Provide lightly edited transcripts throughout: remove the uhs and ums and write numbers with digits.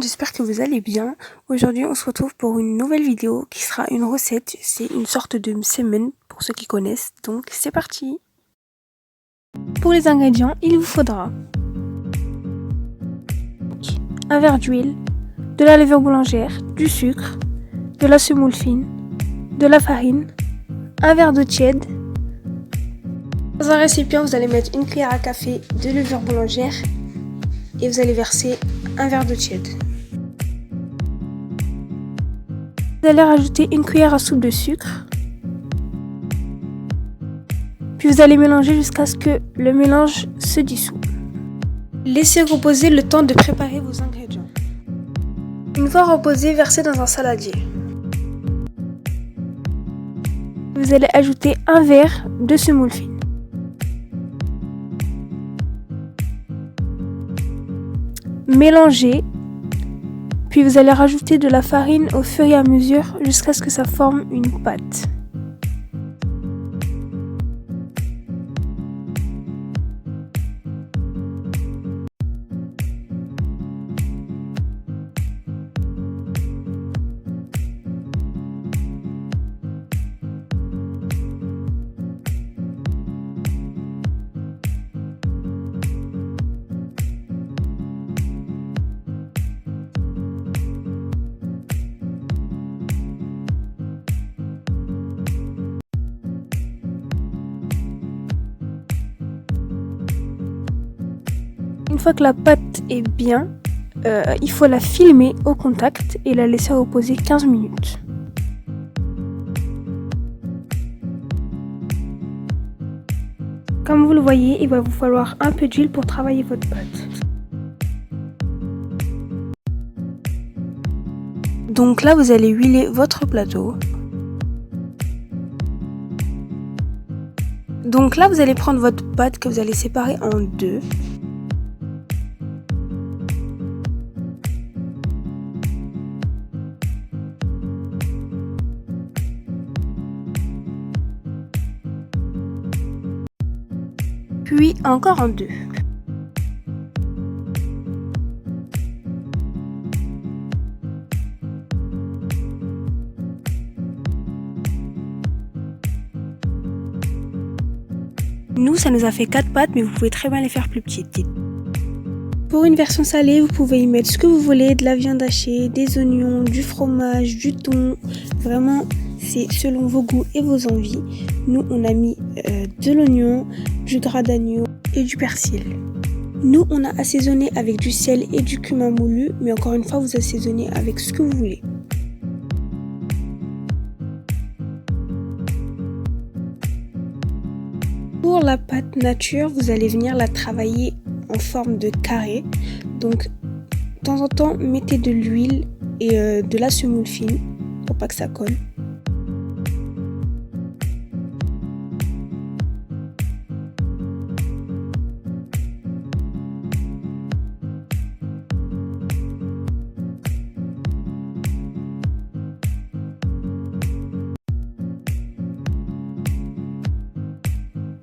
monde, j'espère que vous allez bien. Aujourd'hui, on se retrouve pour une nouvelle vidéo qui sera une recette. C'est une sorte de msemen pour ceux qui connaissent. Donc, c'est parti. Pour les ingrédients, il vous faudra un verre d'huile, de la levure boulangère, du sucre, de la semoule fine, de la farine, un verre d'eau tiède. Dans un récipient, vous allez mettre une cuillère à café de levure boulangère et vous allez verser un verre d'eau tiède. Vous allez rajouter une cuillère à soupe de sucre. Puis vous allez mélanger jusqu'à ce que le mélange se dissout. Laissez reposer le temps de préparer vos ingrédients. Une fois reposé, versez dans un saladier. Vous allez ajouter un verre de semoule fine. Mélangez, puis vous allez rajouter de la farine au fur et à mesure jusqu'à ce que ça forme une pâte. Une fois que la pâte est bien, il faut la filmer au contact et la laisser reposer 15 minutes. Comme vous le voyez, il va vous falloir un peu d'huile pour travailler votre pâte. Donc là, vous allez huiler votre plateau. Donc là, vous allez prendre votre pâte que vous allez séparer en deux. Puis encore en deux. Nous, ça nous a fait 4 pâtes, mais vous pouvez très bien les faire plus petites. Pour une version salée, vous pouvez y mettre ce que vous voulez, de la viande hachée, des oignons, du fromage, du thon. Vraiment, c'est selon vos goûts et vos envies. Nous, on a mis de l'oignon, du gras d'agneau et du persil. Nous, on a assaisonné avec du sel et du cumin moulu, mais encore une fois, vous assaisonnez avec ce que vous voulez. Pour la pâte nature, vous allez venir la travailler en forme de carré. Donc, de temps en temps, mettez de l'huile et de la semoule fine pour pas que ça colle.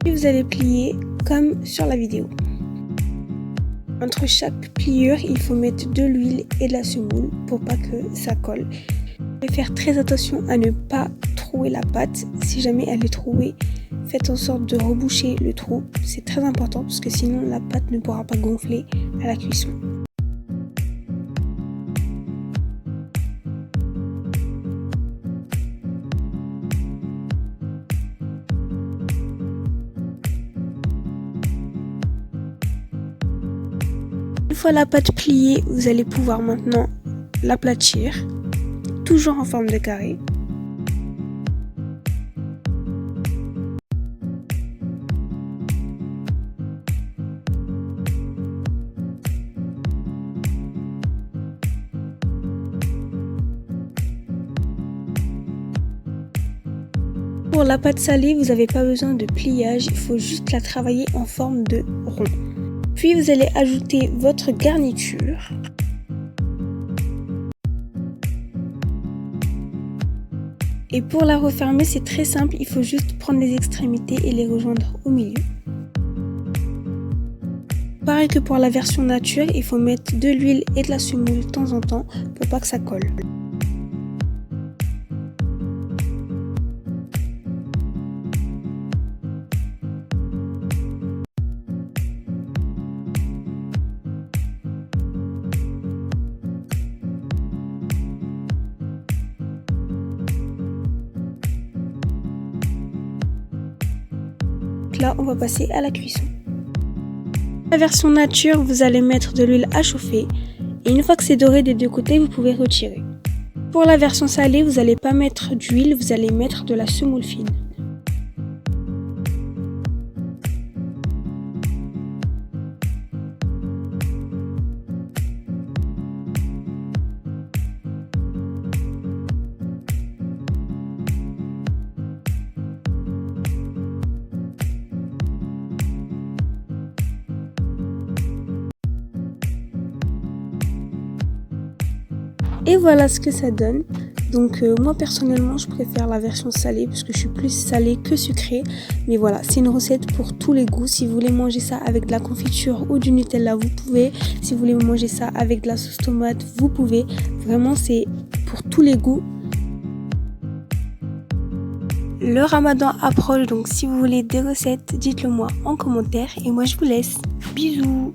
Puis vous allez plier comme sur la vidéo. Entre chaque pliure, il faut mettre de l'huile et de la semoule pour pas que ça colle. Vous devez faire très attention à ne pas trouer la pâte. Si jamais elle est trouée, faites en sorte de reboucher le trou. C'est très important parce que sinon la pâte ne pourra pas gonfler à la cuisson. Une fois la pâte pliée, vous allez pouvoir maintenant l'aplatir, toujours en forme de carré. Pour la pâte salée, vous n'avez pas besoin de pliage, il faut juste la travailler en forme de rond. Puis vous allez ajouter votre garniture. Et pour la refermer, c'est très simple, il faut juste prendre les extrémités et les rejoindre au milieu. pareil que pour la version nature, il faut mettre de l'huile et de la semoule de temps en temps pour pas que ça colle. Là, on va passer à la cuisson. La version nature, vous allez mettre de l'huile à chauffer et une fois que c'est doré des deux côtés, vous pouvez retirer. Pour la version salée, vous n'allez pas mettre d'huile, vous allez mettre de la semoule fine. Et voilà ce que ça donne. Donc moi personnellement je préfère la version salée parce que je suis plus salée que sucrée. Mais voilà, c'est une recette pour tous les goûts. Si vous voulez manger ça avec de la confiture ou du Nutella, vous pouvez. Si vous voulez manger ça avec de la sauce tomate, vous pouvez. Vraiment c'est pour tous les goûts. Le Ramadan approche, donc si vous voulez des recettes, dites-le moi en commentaire. Et moi je vous laisse. Bisous.